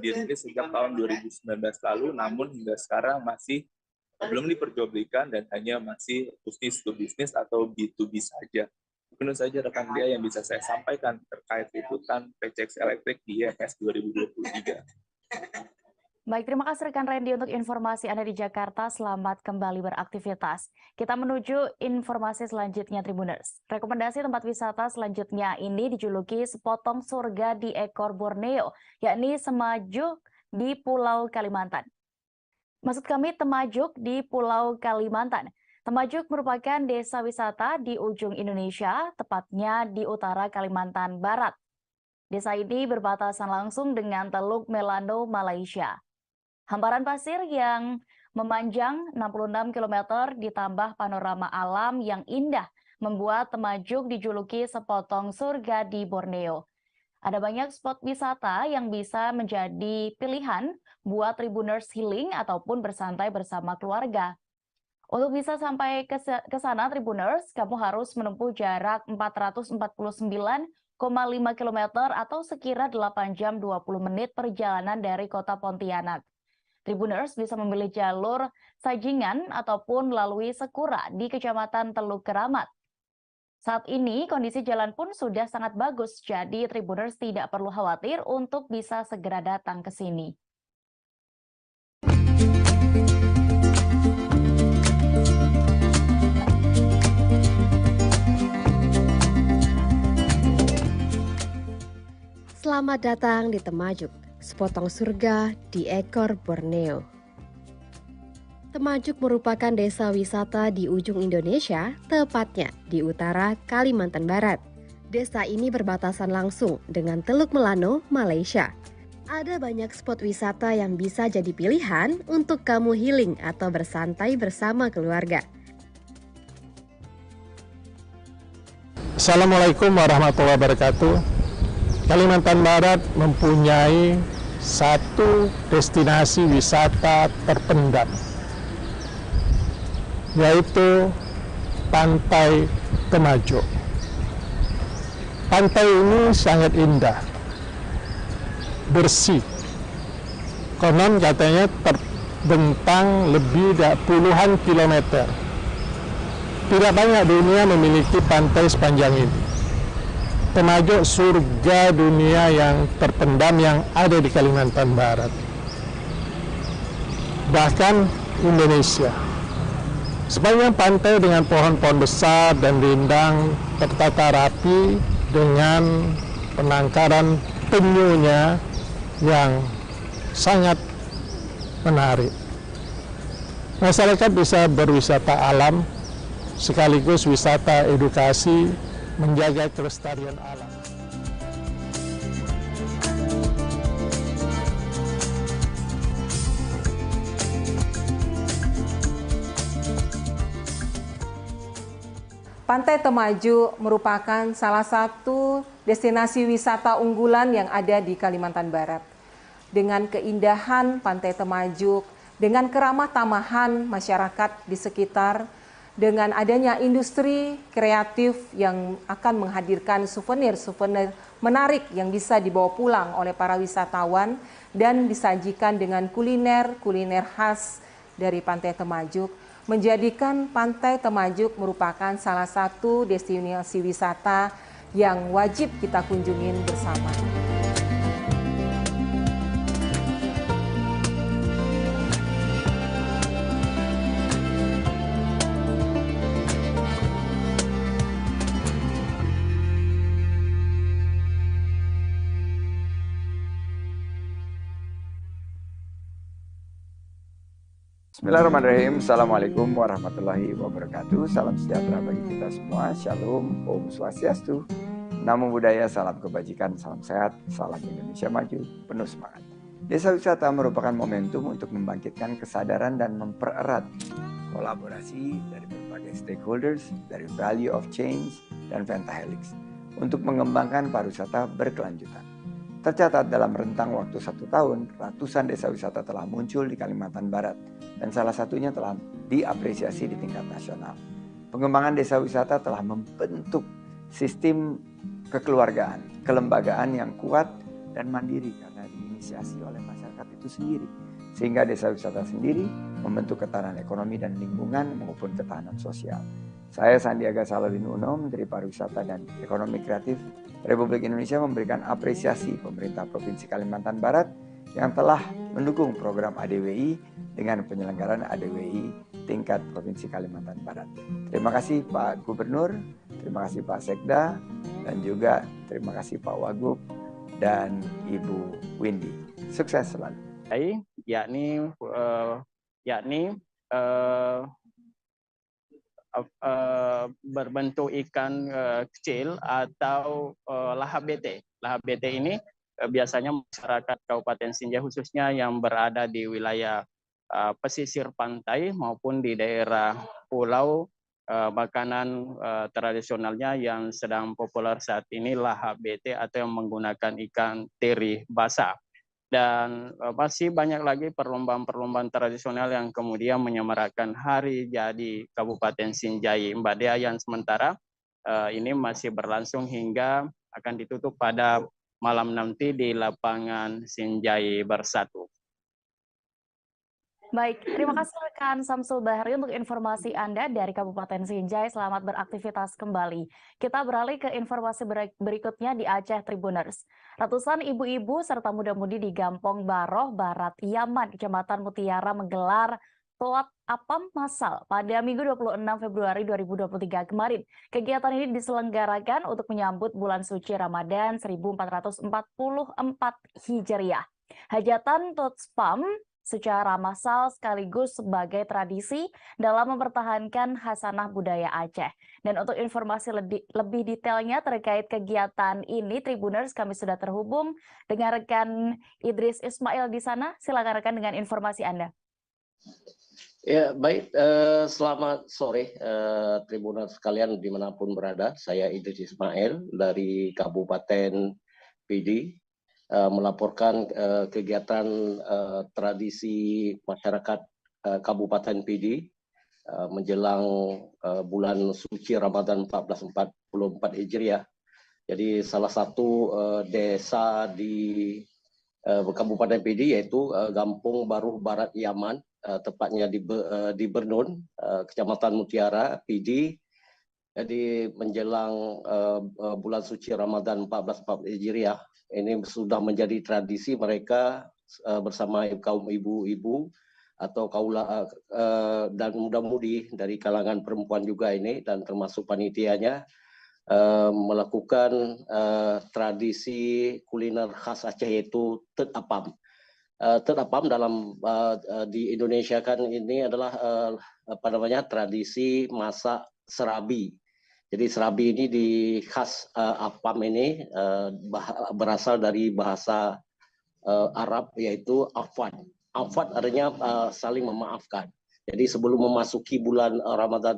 dirilis sejak tahun 2019 lalu, namun hingga sekarang masih belum diperjualbelikan dan hanya masih bisnis to bisnis atau B2B saja. Mungkin saja rekan dia yang bisa saya sampaikan terkait liputan PCX elektrik di IMS 2023. Baik, terima kasih rekan Randy untuk informasi Anda di Jakarta. Selamat kembali beraktivitas. Kita menuju informasi selanjutnya, Tribuners. Rekomendasi tempat wisata selanjutnya ini dijuluki sepotong surga di ekor Borneo, yakni Temajuk di Pulau Kalimantan. Maksud kami Temajuk di Pulau Kalimantan. Temajuk merupakan desa wisata di ujung Indonesia, tepatnya di utara Kalimantan Barat. Desa ini berbatasan langsung dengan Teluk Melano, Malaysia. Hamparan pasir yang memanjang 66 km ditambah panorama alam yang indah membuat Temajuk dijuluki sepotong surga di Borneo. Ada banyak spot wisata yang bisa menjadi pilihan buat Tribuners healing ataupun bersantai bersama keluarga. Untuk bisa sampai ke sana, Tribuners, kamu harus menempuh jarak 449,5 km atau sekira 8 jam 20 menit perjalanan dari kota Pontianak. Tribuners bisa memilih jalur Sajingan ataupun melalui Sekura di Kecamatan Teluk Keramat. Saat ini kondisi jalan pun sudah sangat bagus, jadi Tribuners tidak perlu khawatir untuk bisa segera datang ke sini. Selamat datang di Temajuk, sepotong surga di ekor Borneo. Temajuk merupakan desa wisata di ujung Indonesia, tepatnya di utara Kalimantan Barat. Desa ini berbatasan langsung dengan Teluk Melano, Malaysia. Ada banyak spot wisata yang bisa jadi pilihan untuk kamu healing atau bersantai bersama keluarga. Assalamualaikum warahmatullahi wabarakatuh. Kalimantan Barat mempunyai satu destinasi wisata terpendam, yaitu Pantai Temajuk. Pantai ini sangat indah, bersih. Konon katanya terbentang lebih dari puluhan kilometer. Tidak banyak dunia memiliki pantai sepanjang ini. Temajuk surga dunia yang terpendam yang ada di Kalimantan Barat. Bahkan Indonesia. Sepanjang pantai dengan pohon-pohon besar dan rindang tertata rapi dengan penangkaran penyunya yang sangat menarik. Masyarakat bisa berwisata alam sekaligus wisata edukasi menjaga kelestarian alam. Pantai Temajuk merupakan salah satu destinasi wisata unggulan yang ada di Kalimantan Barat. Dengan keindahan Pantai Temajuk, dengan keramah tamahan masyarakat di sekitar, dengan adanya industri kreatif yang akan menghadirkan souvenir-souvenir menarik yang bisa dibawa pulang oleh para wisatawan dan disajikan dengan kuliner-kuliner khas dari Pantai Temajuk, menjadikan Pantai Temajuk merupakan salah satu destinasi wisata yang wajib kita kunjungin bersama. Bismillahirrahmanirrahim. Assalamualaikum warahmatullahi wabarakatuh. Salam sejahtera bagi kita semua. Shalom, Om Swastiastu. Namo Buddhaya, salam kebajikan, salam sehat, salam Indonesia maju, penuh semangat. Desa wisata merupakan momentum untuk membangkitkan kesadaran dan mempererat kolaborasi dari berbagai stakeholders, dari Value of Change dan Pentahelix untuk mengembangkan pariwisata berkelanjutan. Tercatat dalam rentang waktu 1 tahun, ratusan desa wisata telah muncul di Kalimantan Barat dan salah satunya telah diapresiasi di tingkat nasional. Pengembangan desa wisata telah membentuk sistem kekeluargaan, kelembagaan yang kuat dan mandiri karena diinisiasi oleh masyarakat itu sendiri. Sehingga desa wisata sendiri membentuk ketahanan ekonomi dan lingkungan maupun ketahanan sosial. Saya Sandiaga Salahuddin Uno, Menteri Pariwisata dan Ekonomi Kreatif Republik Indonesia, memberikan apresiasi pemerintah Provinsi Kalimantan Barat yang telah mendukung program ADWI dengan penyelenggaraan ADWI tingkat Provinsi Kalimantan Barat. Terima kasih Pak Gubernur, terima kasih Pak Sekda, dan juga terima kasih Pak Wagub dan Ibu Windy. Sukses selalu. Berbentuk ikan kecil atau lahap bete. Lahap bete ini biasanya masyarakat Kabupaten Sinjai khususnya yang berada di wilayah pesisir pantai maupun di daerah pulau, makanan tradisionalnya yang sedang populer saat ini lahap bete atau yang menggunakan ikan teri basah. Dan masih banyak lagi perlombaan-perlombaan tradisional yang kemudian menyemarakan hari jadi Kabupaten Sinjai. Mbak Dea, yang sementara ini masih berlangsung hingga akan ditutup pada malam nanti di lapangan Sinjai Bersatu. Baik, terima kasih rekan Samsul Bahri untuk informasi Anda dari Kabupaten Sinjai. Selamat beraktivitas kembali. Kita beralih ke informasi berikutnya di Aceh Tribuners. Ratusan ibu-ibu serta muda-mudi di Gampong Baroh, Barat Yaman, Kecamatan Mutiara menggelar Toat Apam Massal pada Minggu 26 Februari 2023 kemarin. Kegiatan ini diselenggarakan untuk menyambut bulan suci Ramadan 1444 Hijriah. Hajatan Toat Apam secara massal sekaligus sebagai tradisi dalam mempertahankan khasanah budaya Aceh. Dan untuk informasi lebih detailnya terkait kegiatan ini, Tribuners, kami sudah terhubung dengan rekan Idris Ismail di sana. Silakan rekan dengan informasi Anda. Ya, baik. Selamat sore Tribuners sekalian dimanapun berada. Saya Idris Ismail dari Kabupaten Pidi. melaporkan kegiatan tradisi masyarakat Kabupaten Pidi menjelang bulan suci Ramadan 1444 Hijriah. Jadi salah satu desa di Kabupaten Pidi yaitu Gampung Baru Barat Yaman, tepatnya di Bernun, Kecamatan Mutiara, Pidi. Jadi menjelang bulan suci Ramadan 1444 Hijriah, ini sudah menjadi tradisi mereka bersama kaum ibu-ibu atau kaula dan muda-mudi dari kalangan perempuan juga ini, dan termasuk panitianya melakukan tradisi kuliner khas Aceh yaitu Tet Apam. Tet Apam dalam di Indonesia kan ini adalah tradisi masak serabi. Jadi serabi ini di khas apam ini berasal dari bahasa Arab yaitu afwan. Afwan artinya saling memaafkan. Jadi sebelum memasuki bulan Ramadan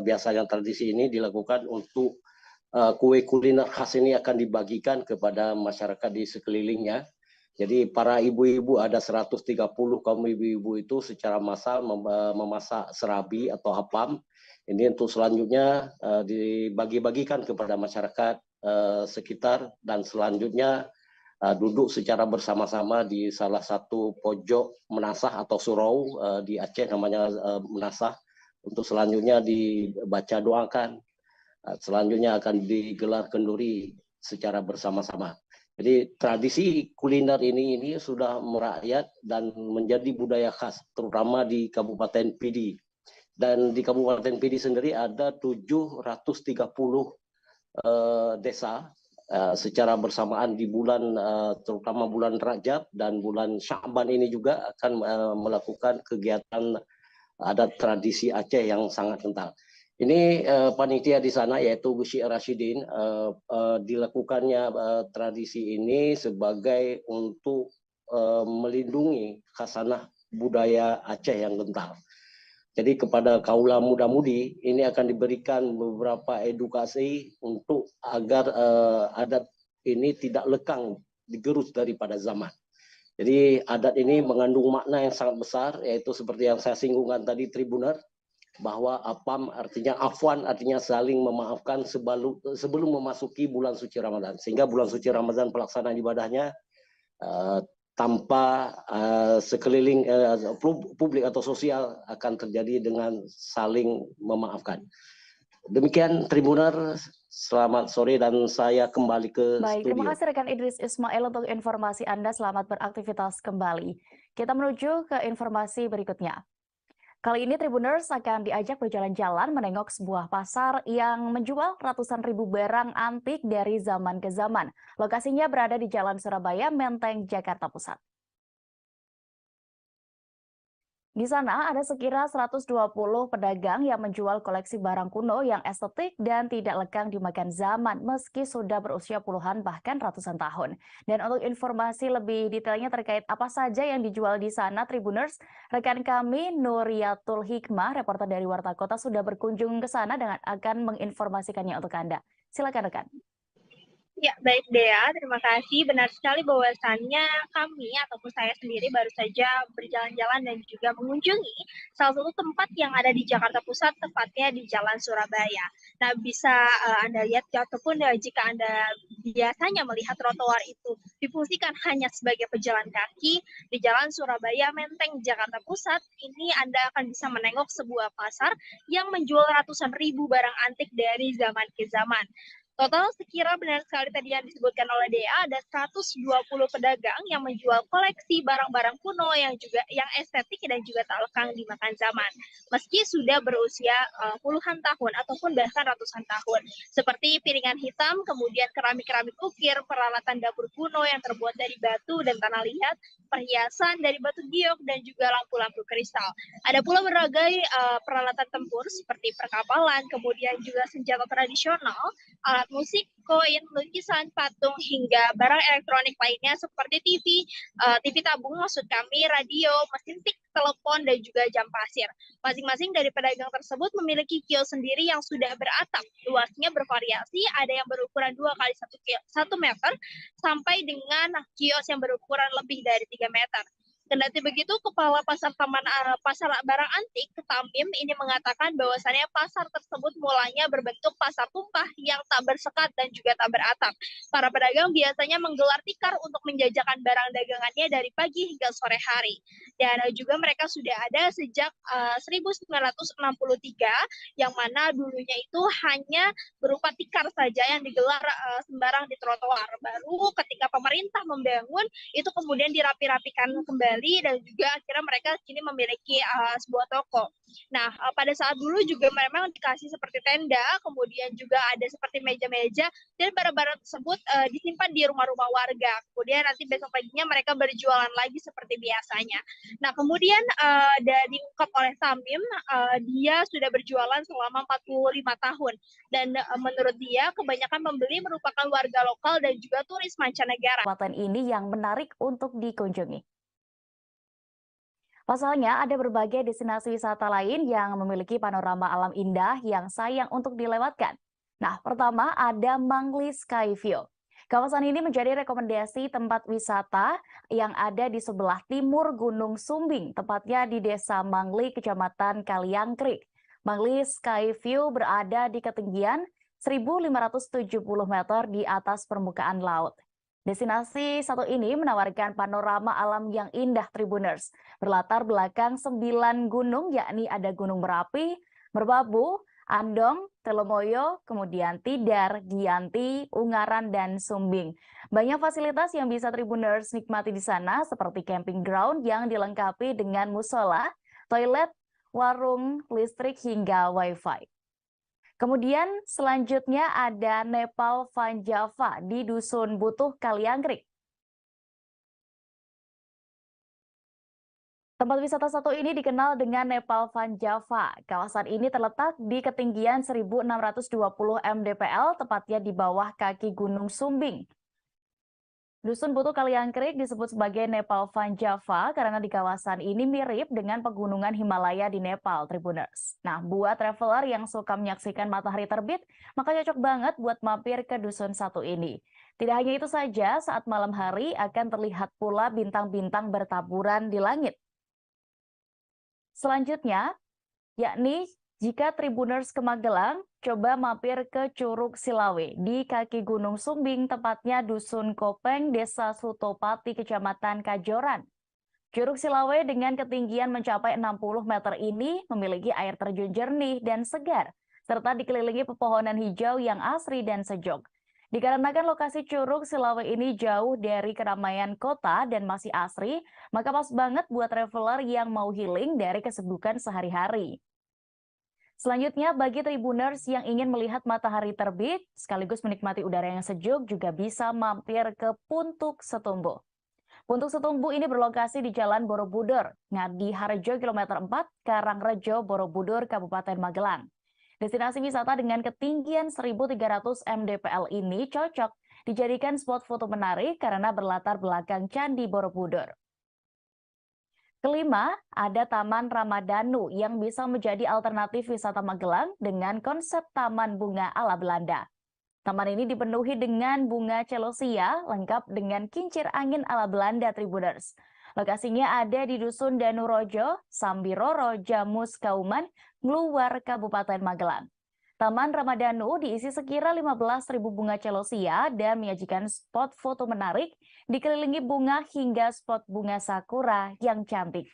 biasanya tradisi ini dilakukan untuk kue kuliner khas ini akan dibagikan kepada masyarakat di sekelilingnya. Jadi para ibu-ibu ada 130 kaum ibu-ibu itu secara massal memasak serabi atau apam. Ini untuk selanjutnya dibagi-bagikan kepada masyarakat sekitar, dan selanjutnya duduk secara bersama-sama di salah satu pojok menasah atau surau di Aceh namanya menasah, untuk selanjutnya dibaca doakan. Selanjutnya akan digelar kenduri secara bersama-sama. Jadi tradisi kuliner ini sudah merakyat dan menjadi budaya khas, terutama di Kabupaten Pidi. Dan di Kabupaten Pidi sendiri ada 730 desa secara bersamaan di bulan, terutama bulan Rajab dan bulan Sya'ban ini juga akan melakukan kegiatan adat tradisi Aceh yang sangat kental. Ini panitia di sana yaitu Gus Syekh Rashidin, dilakukannya tradisi ini sebagai untuk melindungi khasanah budaya Aceh yang kental. Jadi kepada kaula muda-mudi ini akan diberikan beberapa edukasi untuk agar adat ini tidak lekang digerus daripada zaman. Jadi adat ini mengandung makna yang sangat besar, yaitu seperti yang saya singgungkan tadi Tribuner, bahwa apam artinya afwan, artinya saling memaafkan sebelum memasuki bulan suci Ramadan. Sehingga bulan suci Ramadan pelaksanaan ibadahnya tanpa sekeliling publik atau sosial akan terjadi dengan saling memaafkan. Demikian Tribuner, selamat sore dan saya kembali ke Baik, studio. terima kasih rekan Idris Ismail untuk informasi Anda. Selamat beraktivitas kembali. Kita menuju ke informasi berikutnya. Kali ini Tribuners akan diajak berjalan-jalan menengok sebuah pasar yang menjual ratusan ribu barang antik dari zaman ke zaman. Lokasinya berada di Jalan Surabaya, Menteng, Jakarta Pusat. Di sana ada sekira 120 pedagang yang menjual koleksi barang kuno yang estetik dan tidak lekang dimakan zaman meski sudah berusia puluhan bahkan ratusan tahun. Dan untuk informasi lebih detailnya terkait apa saja yang dijual di sana, Tribuners, rekan kami Nuriatul Hikmah, reporter dari Warta Kota, sudah berkunjung ke sana dan akan menginformasikannya untuk Anda. Silakan rekan. Ya, baik Dea, terima kasih. Benar sekali bahwasannya kami ataupun saya sendiri baru saja berjalan-jalan dan juga mengunjungi salah satu tempat yang ada di Jakarta Pusat, tepatnya di Jalan Surabaya. Nah, bisa Anda lihat ataupun jika Anda biasanya melihat trotoar itu difungsikan hanya sebagai pejalan kaki di Jalan Surabaya, Menteng, Jakarta Pusat, ini Anda akan bisa menengok sebuah pasar yang menjual ratusan ribu barang antik dari zaman ke zaman. Total sekira benar sekali tadi yang disebutkan oleh Dea, ada 120 pedagang yang menjual koleksi barang-barang kuno yang estetik dan juga tak lekang dimakan zaman. Meski sudah berusia puluhan tahun ataupun bahkan ratusan tahun. Seperti piringan hitam, kemudian keramik-keramik ukir, peralatan dapur kuno yang terbuat dari batu dan tanah liat, perhiasan dari batu giok, dan juga lampu-lampu kristal. Ada pula berbagai peralatan tempur seperti perkapalan, kemudian juga senjata tradisional, alat musik, koin, lukisan, patung, hingga barang elektronik lainnya seperti TV tabung maksud kami, radio, mesin tik, telepon, dan juga jam pasir. Masing-masing dari pedagang tersebut memiliki kios sendiri yang sudah beratap. Luasnya bervariasi, ada yang berukuran 2 kali 1 meter, sampai dengan kios yang berukuran lebih dari 3 meter. Kendati begitu, Kepala Pasar Pasar Barang Antik Tamim ini mengatakan bahwasannya pasar tersebut mulanya berbentuk pasar tumpah yang tak bersekat dan juga tak beratap. Para pedagang biasanya menggelar tikar untuk menjajakan barang dagangannya dari pagi hingga sore hari. Dan juga mereka sudah ada sejak 1963, yang mana dulunya itu hanya berupa tikar saja yang digelar sembarang di trotoar. Baru ketika pemerintah membangun, itu kemudian dirapi-rapikan kembali, dan juga akhirnya mereka kini memiliki sebuah toko. Nah, pada saat dulu juga memang dikasih seperti tenda, kemudian juga ada seperti meja-meja, dan barang-barang tersebut disimpan di rumah-rumah warga. Kemudian nanti besok paginya mereka berjualan lagi seperti biasanya. Nah, kemudian diungkap oleh Tamim, dia sudah berjualan selama 45 tahun. Dan menurut dia, kebanyakan pembeli merupakan warga lokal dan juga turis mancanegara. Kabupaten ini yang menarik untuk dikunjungi. Pasalnya, ada berbagai destinasi wisata lain yang memiliki panorama alam indah yang sayang untuk dilewatkan. Nah, pertama ada Mangli Sky View. Kawasan ini menjadi rekomendasi tempat wisata yang ada di sebelah timur Gunung Sumbing, tepatnya di Desa Mangli, Kecamatan Kaliangkrik. Mangli Sky View berada di ketinggian 1.570 meter di atas permukaan laut. Destinasi satu ini menawarkan panorama alam yang indah Tribuners. Berlatar belakang 9 gunung, yakni ada Gunung Merapi, Merbabu, Andong, Telomoyo, kemudian Tidar, Giyanti, Ungaran, dan Sumbing. Banyak fasilitas yang bisa Tribuners nikmati di sana, seperti camping ground yang dilengkapi dengan musola, toilet, warung, listrik, hingga wifi. Kemudian selanjutnya ada Nepal Van Java di Dusun Butuh, Kaliangkrik. Tempat wisata satu ini dikenal dengan Nepal Van Java. Kawasan ini terletak di ketinggian 1.620 mdpl, tepatnya di bawah kaki Gunung Sumbing. Dusun Butuh Kaliangkrik disebut sebagai Nepal Van Java karena di kawasan ini mirip dengan pegunungan Himalaya di Nepal, Tribuners. Nah, buat traveler yang suka menyaksikan matahari terbit, maka cocok banget buat mampir ke dusun satu ini. Tidak hanya itu saja, saat malam hari akan terlihat pula bintang-bintang bertaburan di langit. Selanjutnya, yakni jika Tribuners ke Magelang, coba mampir ke Curug Silawe di kaki Gunung Sumbing, tepatnya Dusun Kopeng, Desa Sutopati, Kecamatan Kajoran. Curug Silawe dengan ketinggian mencapai 60 meter ini memiliki air terjun jernih dan segar, serta dikelilingi pepohonan hijau yang asri dan sejuk. Dikarenakan lokasi Curug Silawe ini jauh dari keramaian kota dan masih asri, maka pas banget buat traveler yang mau healing dari kesibukan sehari-hari. Selanjutnya, bagi Tribuners yang ingin melihat matahari terbit, sekaligus menikmati udara yang sejuk, juga bisa mampir ke Puntuk Setumbu. Puntuk Setumbu ini berlokasi di Jalan Borobudur, Ngadi Harjo, kilometer 4, Karangrejo, Borobudur, Kabupaten Magelang. Destinasi wisata dengan ketinggian 1.300 mdpl ini cocok dijadikan spot foto menarik karena berlatar belakang Candi Borobudur. Kelima, ada Taman Ramadhanu yang bisa menjadi alternatif wisata Magelang dengan konsep taman bunga ala Belanda. Taman ini dipenuhi dengan bunga celosia lengkap dengan kincir angin ala Belanda, Tribuners. Lokasinya ada di Dusun Danurojo, Sambiroro, Jamus, Kauman, Ngluwar, Kabupaten Magelang. Taman Ramadhanu diisi sekira 15.000 bunga celosia dan menyajikan spot foto menarik dikelilingi bunga hingga spot bunga sakura yang cantik.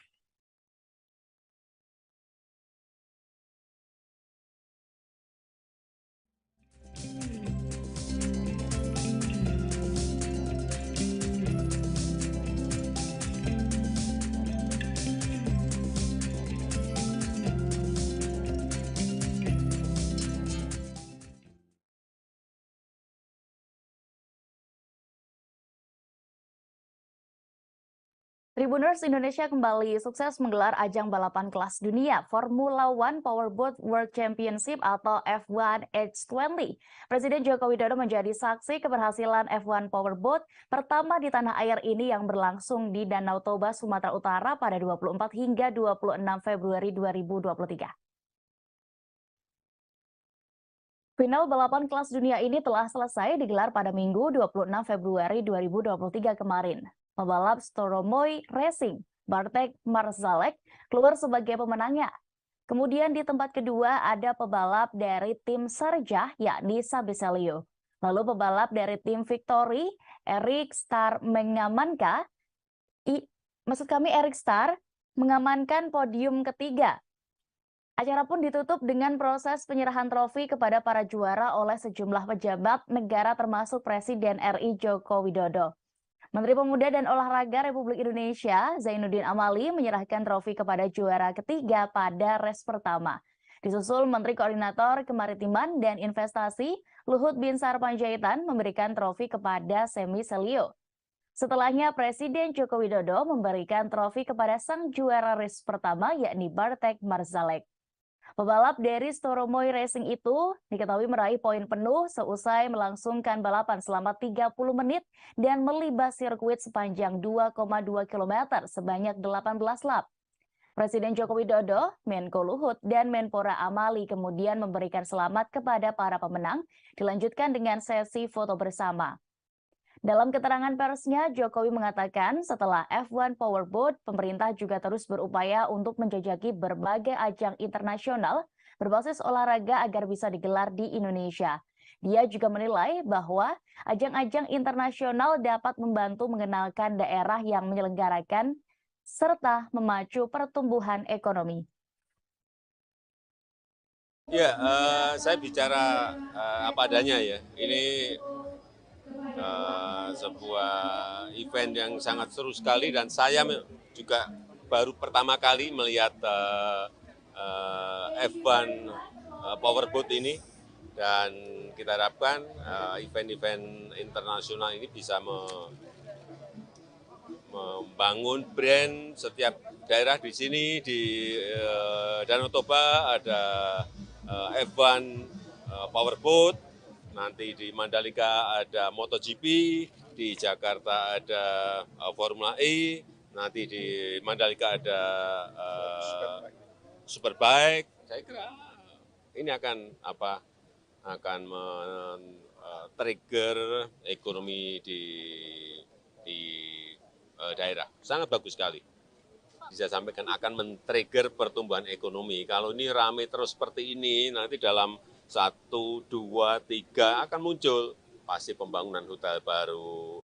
Tribuners Indonesia kembali sukses menggelar ajang balapan kelas dunia Formula One Powerboat World Championship atau F1 H20. Presiden Joko Widodo menjadi saksi keberhasilan F1 Powerboat pertama di tanah air ini yang berlangsung di Danau Toba, Sumatera Utara pada 24 hingga 26 Februari 2023. Final balapan kelas dunia ini telah selesai digelar pada Minggu 26 Februari 2023 kemarin. Pebalap Storomoy Racing, Bartek Marzalek, keluar sebagai pemenangnya. Kemudian di tempat kedua ada pebalap dari tim Sarjah, yakni Sabiselio. Lalu pebalap dari tim Victory, Eric Starr mengamankan podium ketiga. Acara pun ditutup dengan proses penyerahan trofi kepada para juara oleh sejumlah pejabat negara termasuk Presiden RI Joko Widodo. Menteri Pemuda dan Olahraga Republik Indonesia, Zainuddin Amali, menyerahkan trofi kepada juara ketiga pada race pertama. Disusul Menteri Koordinator Kemaritiman dan Investasi, Luhut Binsar Panjaitan, memberikan trofi kepada Semi Selio. Setelahnya, Presiden Joko Widodo memberikan trofi kepada sang juara race pertama, yakni Bartek Marzalek. Pebalap dari Storomoy Racing itu diketahui meraih poin penuh seusai melangsungkan balapan selama 30 menit dan melibas sirkuit sepanjang 2,2 km sebanyak 18 lap. Presiden Joko Widodo, Menko Luhut, dan Menpora Amali kemudian memberikan selamat kepada para pemenang, dilanjutkan dengan sesi foto bersama. Dalam keterangan persnya, Jokowi mengatakan setelah F1 Powerboat, pemerintah juga terus berupaya untuk menjajaki berbagai ajang internasional berbasis olahraga agar bisa digelar di Indonesia. Dia juga menilai bahwa ajang-ajang internasional dapat membantu mengenalkan daerah yang menyelenggarakan serta memacu pertumbuhan ekonomi. Ya, saya bicara apa adanya ya. Ini sebuah event yang sangat seru sekali dan saya juga baru pertama kali melihat F1 Powerboat ini dan kita harapkan event-event internasional ini bisa membangun brand setiap daerah di sini. Di Danau Toba ada F1 Powerboat, nanti di Mandalika ada MotoGP, di Jakarta ada Formula E, nanti di Mandalika ada Superbike. Saya kira ini akan men-trigger ekonomi di daerah. Sangat bagus sekali. Bisa sampaikan akan men-trigger pertumbuhan ekonomi. Kalau ini ramai terus seperti ini, nanti dalam 1, 2, 3 akan muncul pasti pembangunan hotel baru.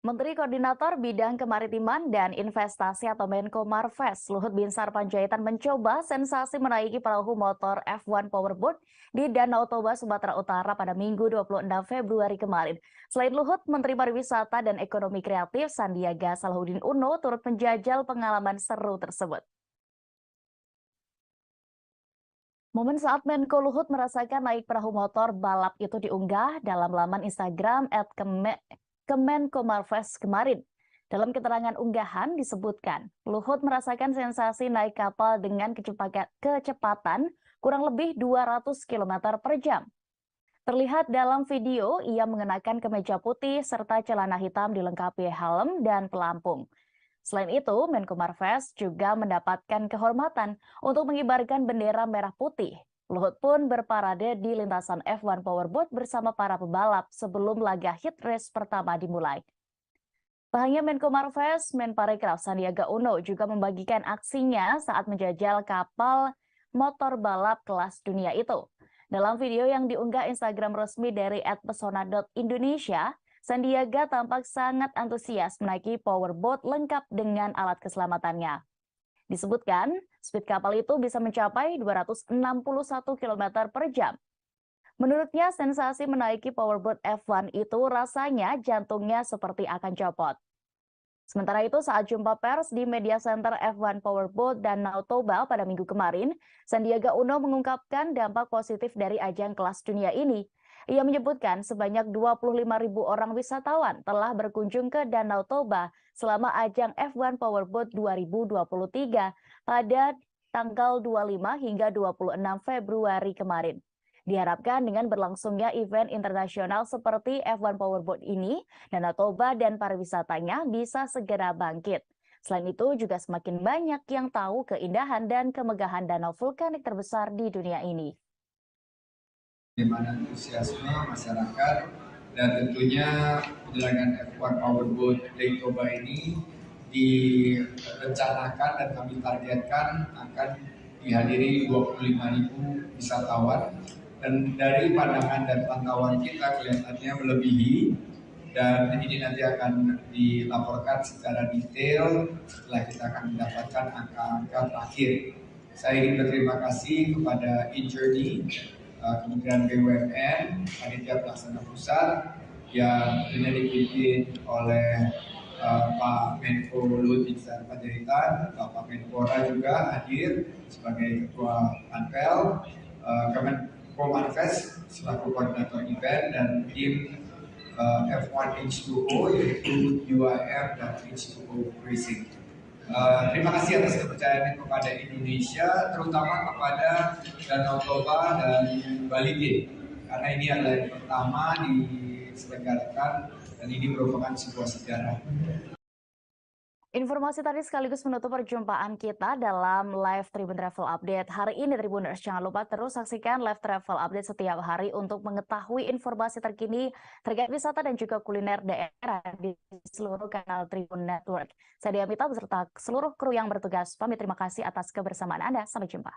Menteri Koordinator Bidang Kemaritiman dan Investasi atau Menko Marves, Luhut Binsar Panjaitan mencoba sensasi menaiki perahu motor F1 Powerboat di Danau Toba, Sumatera Utara pada Minggu 26 Februari kemarin. Selain Luhut, Menteri Pariwisata dan Ekonomi Kreatif Sandiaga Salahuddin Uno turut menjajal pengalaman seru tersebut. Momen saat Menko Luhut merasakan naik perahu motor balap itu diunggah dalam laman Instagram @Kemenko Marves kemarin. Dalam keterangan unggahan disebutkan, Luhut merasakan sensasi naik kapal dengan kecepatan kurang lebih 200 km per jam. Terlihat dalam video, ia mengenakan kemeja putih serta celana hitam dilengkapi helm dan pelampung. Selain itu, Menko Marves juga mendapatkan kehormatan untuk mengibarkan bendera merah putih. Luhut pun berparade di lintasan F1 Powerboat bersama para pebalap sebelum laga hit race pertama dimulai. Tak hanya Menko Marves, Menparekraf Sandiaga Uno juga membagikan aksinya saat menjajal kapal motor balap kelas dunia itu. Dalam video yang diunggah Instagram resmi dari @pesona.indonesia, Sandiaga tampak sangat antusias menaiki powerboat lengkap dengan alat keselamatannya. Disebutkan, speed kapal itu bisa mencapai 261 km per jam. Menurutnya, sensasi menaiki powerboat F1 itu rasanya jantungnya seperti akan copot. Sementara itu, saat jumpa pers di Media Center F1 Powerboat Danau Toba pada Minggu kemarin, Sandiaga Uno mengungkapkan dampak positif dari ajang kelas dunia ini. Ia menyebutkan sebanyak 25.000 orang wisatawan telah berkunjung ke Danau Toba selama ajang F1 Powerboat 2023 pada tanggal 25 hingga 26 Februari kemarin. Diharapkan dengan berlangsungnya event internasional seperti F1 Powerboat ini, Danau Toba dan pariwisatanya bisa segera bangkit. Selain itu, juga semakin banyak yang tahu keindahan dan kemegahan danau vulkanik terbesar di dunia ini. Bagaimana antusiasme masyarakat dan tentunya penyelenggaraan F1 Powerboat Lake Toba ini direncanakan dan kami targetkan akan dihadiri 25.000 wisatawan, dan dari pandangan dan pantauan kita kelihatannya melebihi, dan ini nanti akan dilaporkan secara detail setelah kita akan mendapatkan angka-angka terakhir. Saya ingin berterima kasih kepada InJourney, Kementerian BUMN, Panitia Pelaksana Pusat yang tentunya dipimpin oleh Pak Menko Luhut Binsar Panjaitan, Bapak Menpora juga hadir sebagai Ketua Panpel, Kemenko Marves selaku koordinator event, dan tim F1 H2O yaitu UIF dan H2O Racing. Terima kasih atas kepercayaan kepada Indonesia, terutama kepada Danau Toba dan Bali Day, karena ini adalah yang pertama diselenggarakan dan ini merupakan sebuah sejarah. Informasi tadi sekaligus menutup perjumpaan kita dalam live Tribun Travel Update hari ini, Tribuners. Jangan lupa terus saksikan live Travel Update setiap hari untuk mengetahui informasi terkini terkait wisata dan juga kuliner daerah di seluruh kanal Tribun Network. Saya Diamita beserta seluruh kru yang bertugas pamit. Terima kasih atas kebersamaan Anda. Sampai jumpa.